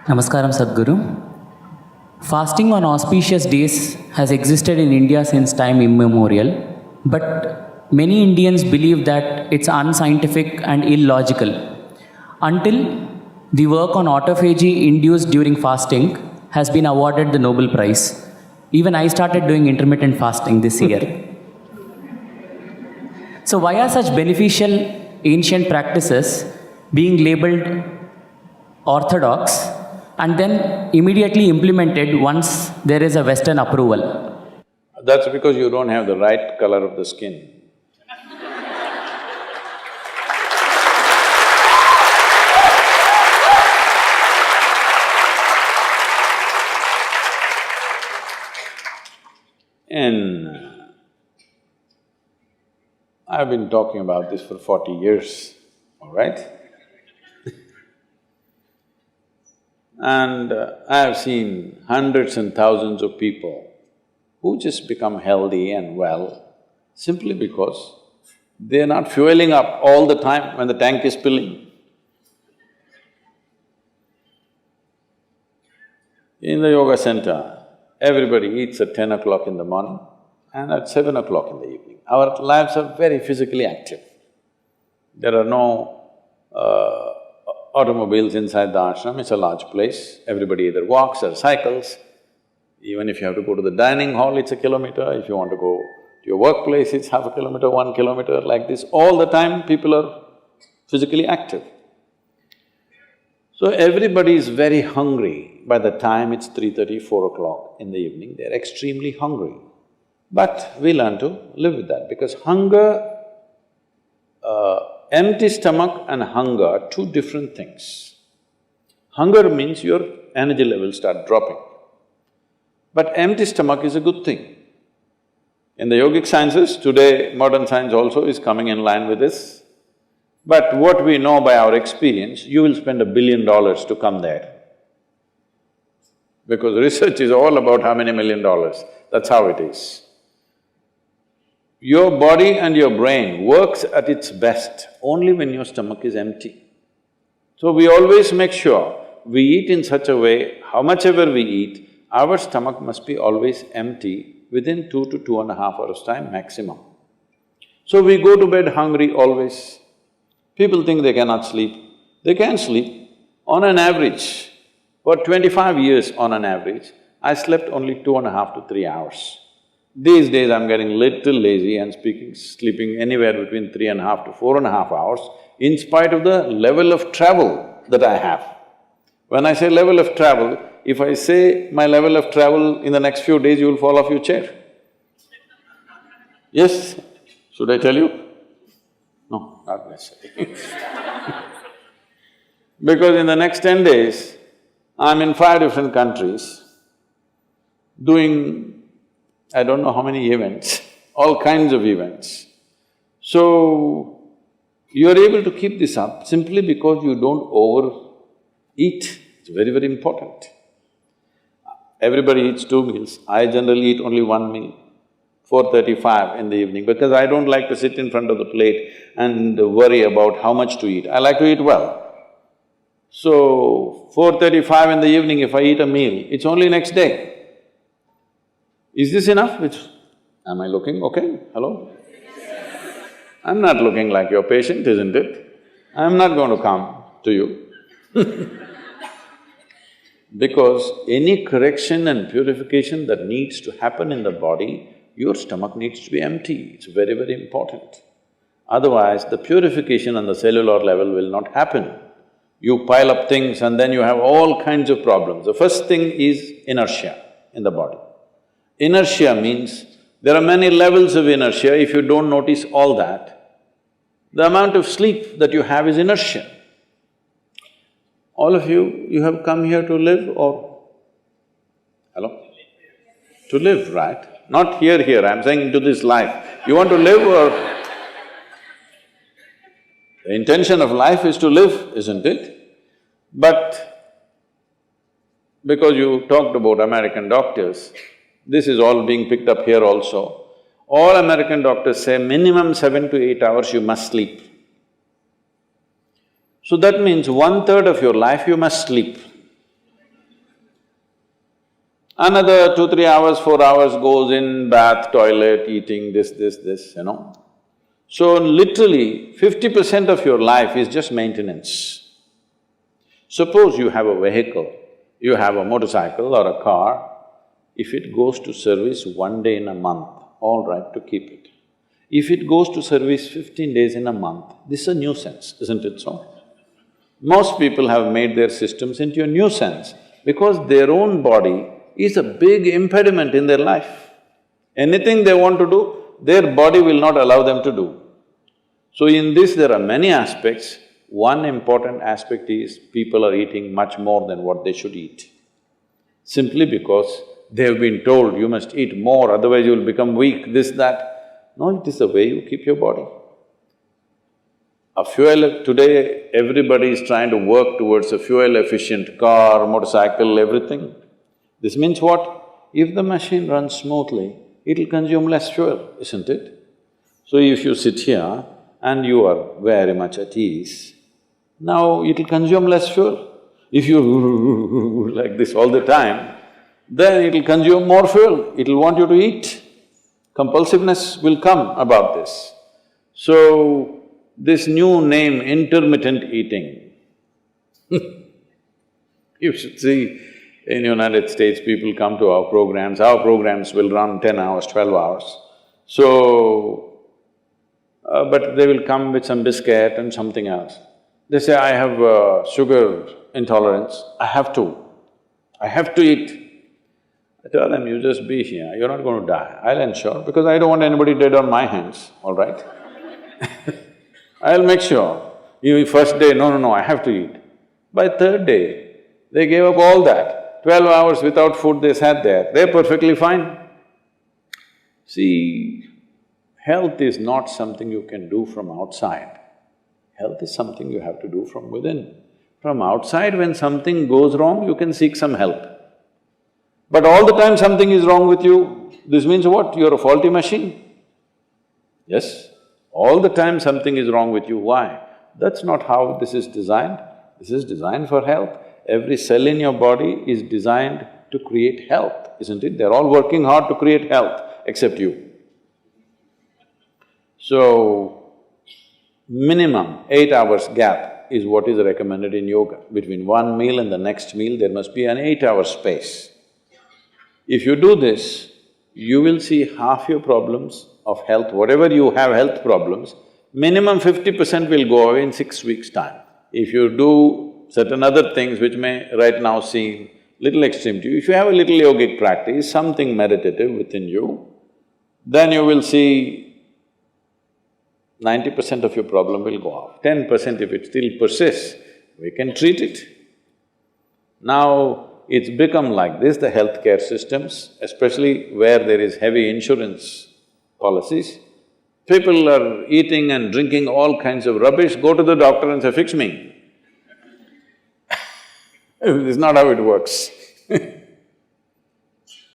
Namaskaram Sadhguru. Fasting on auspicious days has existed in India since time immemorial, but many Indians believe that it's unscientific and illogical until the work on autophagy induced during fasting has been awarded the Nobel Prize. Even I started doing intermittent fasting this year. So, why are such beneficial ancient practices being labeled orthodox and then immediately implemented once there is a Western approval? That's because you don't have the right color of the skin. And I've been talking about this for 40 years, all right? And I have seen hundreds and thousands of people who just become healthy and well simply because they're not fueling up all the time when the tank is filling. In the yoga center, everybody eats at 10 o'clock in the morning and at 7 o'clock in the evening. Our lives are very physically active. There are no automobiles inside the ashram, it's a large place. Everybody either walks or cycles. Even if you have to go to the dining hall, it's a kilometer. If you want to go to your workplace, it's half a kilometer, 1 kilometer, like this. All the time, people are physically active. So everybody is very hungry. By the time it's 3:30, 4 o'clock in the evening, they're extremely hungry. But we learn to live with that because hunger, empty stomach and hunger are two different things. Hunger means your energy levels start dropping. But empty stomach is a good thing. In the yogic sciences, today modern science also is coming in line with this. But what we know by our experience, you will spend $1 billion to come there. Because research is all about how many $1 million, that's how it is. Your body and your brain works at its best only when your stomach is empty. So we always make sure we eat in such a way, how much ever we eat, our stomach must be always empty within 2 to 2.5 hours' time maximum. So we go to bed hungry always. People think they cannot sleep. They can sleep. On an average, for 25 years on an average, I slept only 2.5 to 3 hours. These days I'm getting little lazy and sleeping anywhere between 3.5 to 4.5 hours in spite of the level of travel that I have. When I say level of travel, if I say my level of travel in the next few days, you will fall off your chair. Yes? Should I tell you? No, not necessarily. Because in the next 10 days, I'm in 5 different countries doing I don't know how many events, all kinds of events. So, you're able to keep this up simply because you don't overeat. It's very, very important. Everybody eats 2 meals. I generally eat only 1 meal, 4:35 in the evening, because I don't like to sit in front of the plate and worry about how much to eat. I like to eat well. So, 4:35 in the evening, if I eat a meal, it's only next day. Is this enough? Am I looking okay? Hello? I'm not looking like your patient, isn't it? I'm not going to come to you because any correction and purification that needs to happen in the body, your stomach needs to be empty, it's very, very important. Otherwise, the purification on the cellular level will not happen. You pile up things and then you have all kinds of problems. The first thing is inertia in the body. Inertia means there are many levels of inertia. If you don't notice all that, the amount of sleep that you have is inertia. All of you have come here to live or… Hello? To live, right? Not here, I'm saying into this life. You want to live or… The intention of life is to live, isn't it? But because you talked about American doctors, this is all being picked up here also. All American doctors say minimum 7 to 8 hours you must sleep. So that means 1/3 of your life you must sleep. Another 2-3 hours, 4 hours goes in, bath, toilet, eating, this, you know. So literally, 50% of your life is just maintenance. Suppose you have a vehicle, you have a motorcycle or a car, if it goes to service 1 day in a month, all right to keep it. If it goes to service 15 days in a month, this is a nuisance, isn't it so? Most people have made their systems into a nuisance because their own body is a big impediment in their life. Anything they want to do, their body will not allow them to do. So in this there are many aspects. One important aspect is people are eating much more than what they should eat. Simply because they have been told, you must eat more, otherwise you will become weak, this, that. No, it is the way you keep your body. Today everybody is trying to work towards a fuel-efficient car, motorcycle, everything. This means what? If the machine runs smoothly, it'll consume less fuel, isn't it? So if you sit here and you are very much at ease, now it'll consume less fuel. If you like this all the time, then it'll consume more fuel, it'll want you to eat. Compulsiveness will come about this. So, this new name, intermittent eating you should see, in United States, people come to our programs will run 10 hours, 12 hours. So, but they will come with some biscuit and something else. They say, I have sugar intolerance, I have to eat. I tell them, you just be here, you're not going to die, I'll ensure, because I don't want anybody dead on my hands, all right? I'll make sure. You first day, no, I have to eat. By third day, they gave up all that. 12 hours without food they sat there, they're perfectly fine. See, health is not something you can do from outside. Health is something you have to do from within. From outside, when something goes wrong, you can seek some help. But all the time something is wrong with you, this means what? You're a faulty machine. Yes? All the time something is wrong with you, why? That's not how this is designed. This is designed for health. Every cell in your body is designed to create health, isn't it? They're all working hard to create health, except you. So, minimum 8 hours gap is what is recommended in yoga. Between one meal and the next meal, there must be an 8-hour space. If you do this, you will see half your problems of health, whatever you have health problems, minimum 50% will go away in 6 weeks' time. If you do certain other things which may right now seem little extreme to you, if you have a little yogic practice, something meditative within you, then you will see 90% of your problem will go off. 10% if it still persists, we can treat it. Now, it's become like this, the healthcare systems, especially where there is heavy insurance policies. People are eating and drinking all kinds of rubbish, go to the doctor and say, fix me. This is not how it works